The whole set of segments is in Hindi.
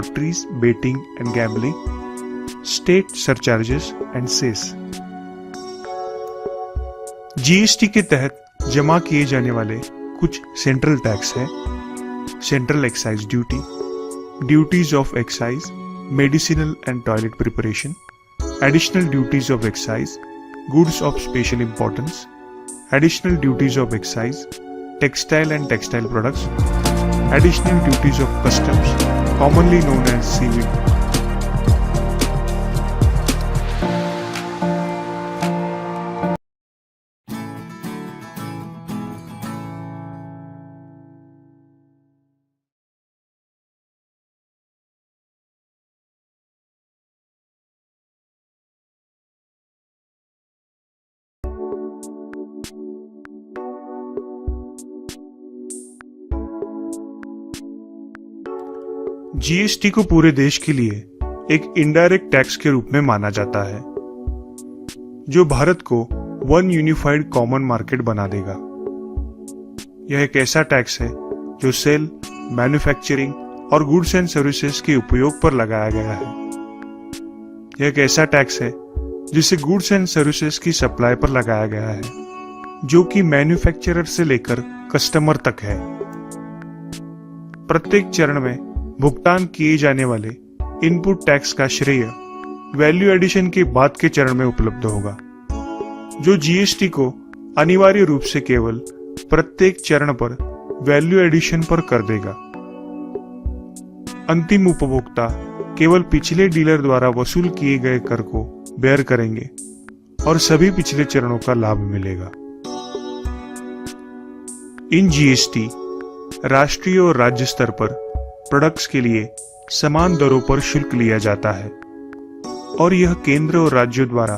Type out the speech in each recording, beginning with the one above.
lotteries, betting and gambling, state surcharges and cess. GST के तहत जमा किए जाने वाले कुछ सेंट्रल टैक्स है: central excise duty, duties of excise, medicinal and toilet preparation, additional duties of excise, goods of special importance, additional duties of excise, textile and textile products, additional duties of customs, commonly known as CVT. GST को पूरे देश के लिए एक इनडायरेक्ट टैक्स के रूप में माना जाता है, जो भारत को वन यूनिफाइड कॉमन मार्केट बना देगा। यह एक ऐसा टैक्स है जो सेल, मैन्युफैक्चरिंग और गुड्स एंड सर्विसेज के उपयोग पर लगाया गया है। यह एक ऐसा टैक्स है जिसे गुड्स एंड सर्विसेज की सप्लाई पर लगाया गया है, जो कि मैन्युफैक्चरर से लेकर कस्टमर तक है। प्रत्येक चरण में भुगतान किए जाने वाले इनपुट टैक्स का श्रेय वैल्यू एडिशन के बाद के चरण में उपलब्ध होगा, जो जीएसटी को अनिवार्य रूप से केवल प्रत्येक चरण पर वैल्यू एडिशन पर कर देगा। अंतिम उपभोक्ता केवल पिछले डीलर द्वारा वसूल किए गए कर को बेयर करेंगे और सभी पिछले चरणों का लाभ मिलेगा। इन जीएसटी राष्ट्रीय और राज्य स्तर पर प्रोडक्ट्स के लिए समान दरों पर शुल्क लिया जाता है और यह केंद्र और राज्यों द्वारा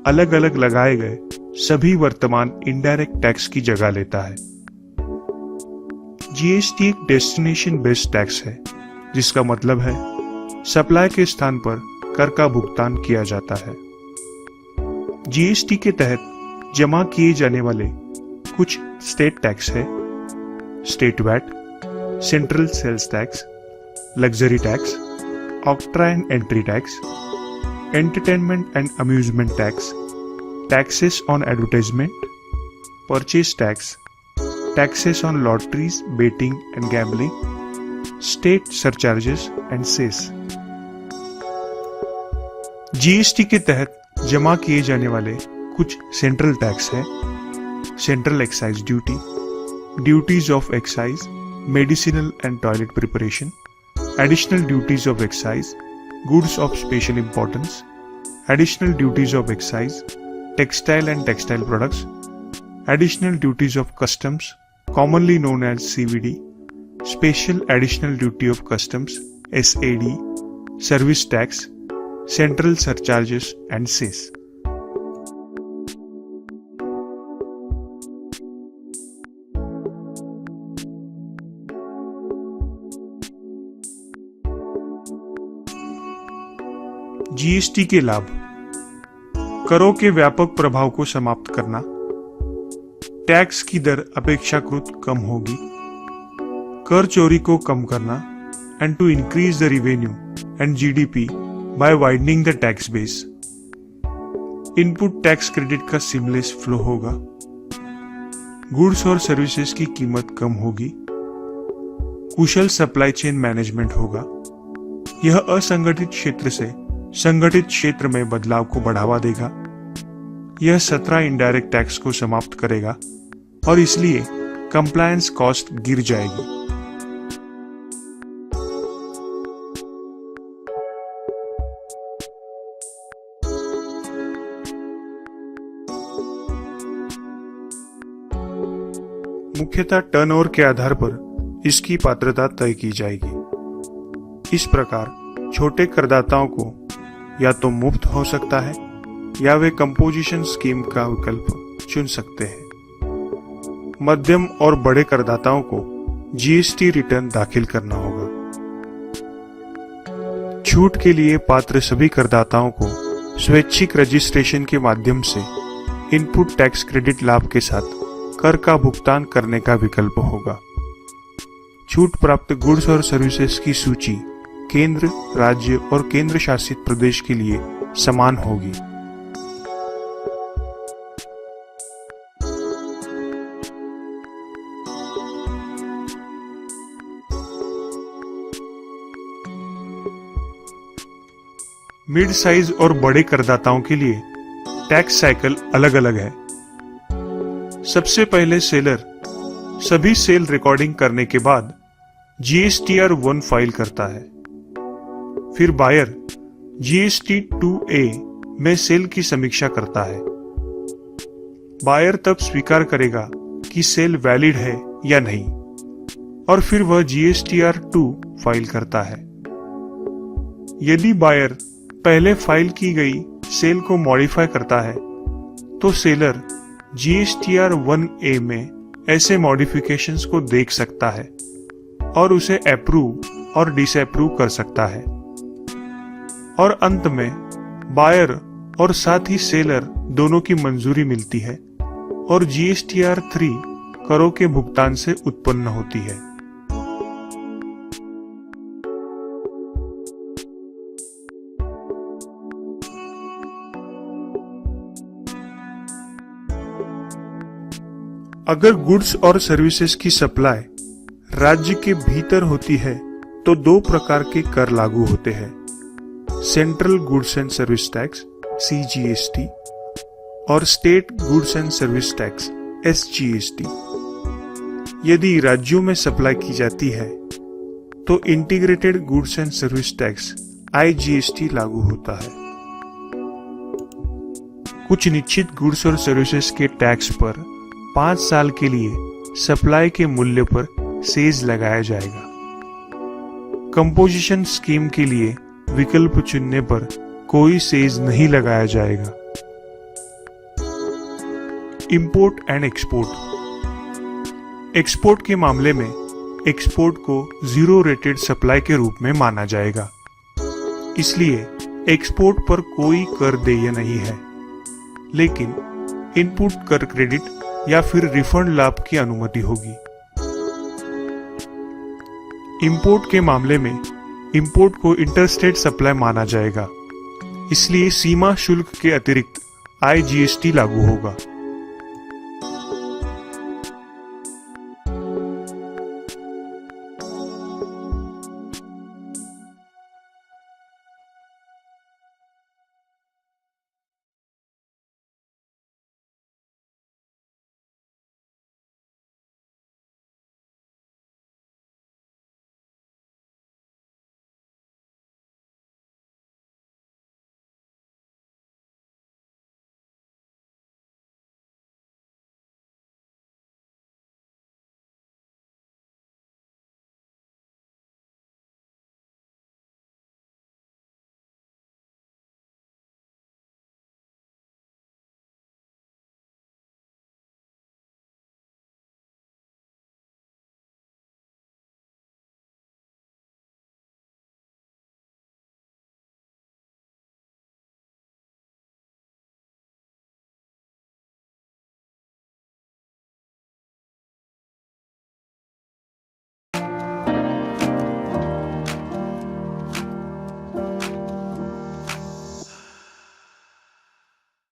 अलग अलग लगाए गए सभी वर्तमान इनडायरेक्ट टैक्स की जगह लेता है। जीएसटी एक डेस्टिनेशन बेस्ड टैक्स है, जिसका मतलब है सप्लाई के स्थान पर कर का भुगतान किया जाता है। जीएसटी के तहत जमा किए जाने वाले कुछ स्टेट टैक्स है: state VAT, central sales tax, luxury tax, octroi and entry tax, entertainment and amusement tax, taxes on advertisement, purchase tax, taxes on lotteries, betting and gambling, state surcharges and cess. GST के तहत जमा किए जाने वाले कुछ सेंट्रल टैक्स है: central excise duty, duties of excise, medicinal and toilet preparation, additional duties of excise, goods of special importance, additional duties of excise, textile and textile products, additional duties of customs, commonly known as CVD, special additional duty of customs, SAD, service tax, central surcharges and cess. GST के लाभ: करों के व्यापक प्रभाव को समाप्त करना, टैक्स की दर अपेक्षाकृत कम होगी, कर चोरी को कम करना, and to increase the revenue and GDP by widening the tax base. Input tax credit का सीमलेस फ्लो होगा, गुड्स और सर्विसेज की कीमत कम होगी, कुशल सप्लाई चेन मैनेजमेंट होगा। यह असंगठित क्षेत्र से संगठित क्षेत्र में बदलाव को बढ़ावा देगा। यह 17 इनडायरेक्ट टैक्स को समाप्त करेगा और इसलिए कंप्लायंस कॉस्ट गिर जाएगी। मुख्यतः टर्नओवर के आधार पर इसकी पात्रता तय की जाएगी। इस प्रकार छोटे करदाताओं को या तो मुफ्त हो सकता है या वे कंपोजिशन स्कीम का विकल्प चुन सकते हैं। मध्यम और बड़े करदाताओं को जीएसटी रिटर्न दाखिल करना होगा। छूट के लिए पात्र सभी करदाताओं को स्वैच्छिक रजिस्ट्रेशन के माध्यम से इनपुट टैक्स क्रेडिट लाभ के साथ कर का भुगतान करने का विकल्प होगा। छूट प्राप्त गुड्स और सर्विसेज की सूची केंद्र, राज्य और केंद्र शासित प्रदेश के लिए समान होगी। मिड साइज और बड़े करदाताओं के लिए टैक्स साइकिल अलग अलग है। सबसे पहले सेलर सभी सेल रिकॉर्डिंग करने के बाद GSTR 1 फाइल करता है। फिर बायर GST 2A में सेल की समीक्षा करता है। बायर तब स्वीकार करेगा कि सेल वैलिड है या नहीं, और फिर वह GSTR 2 फाइल करता है। यदि बायर पहले फाइल की गई सेल को मॉडिफाई करता है तो सेलर GSTR 1A में ऐसे मॉडिफिकेशंस को देख सकता है और उसे अप्रूव और डिसअप्रूव कर सकता है। और अंत में बायर और साथ ही सेलर दोनों की मंजूरी मिलती है और GSTR 3 करों के भुगतान से उत्पन्न होती है। अगर गुड्स और सर्विसेज की सप्लाई राज्य के भीतर होती है तो दो प्रकार के कर लागू होते हैं, central goods and service tax CGST और state goods and service tax SGST। यदि राज्यों में सप्लाई की जाती है तो integrated goods and service tax IGST लागू होता है। कुछ निश्चित गुड्स और सर्विसेज के टैक्स पर 5 साल के लिए सप्लाई के मूल्य पर सेज लगाया जाएगा। कंपोजिशन स्कीम के लिए विकल्प चुनने पर कोई सेज नहीं लगाया जाएगा। Import and export. एक्सपोर्ट के मामले में एक्सपोर्ट को जीरो रेटेड सप्लाई के रूप में माना जाएगा, इसलिए एक्सपोर्ट पर कोई कर देय नहीं है, लेकिन इनपुट कर क्रेडिट या फिर रिफंड लाभ की अनुमति होगी। इंपोर्ट के मामले में इंपोर्ट को इंटरस्टेट सप्लाई माना जाएगा, इसलिए सीमा शुल्क के अतिरिक्त IGST लागू होगा।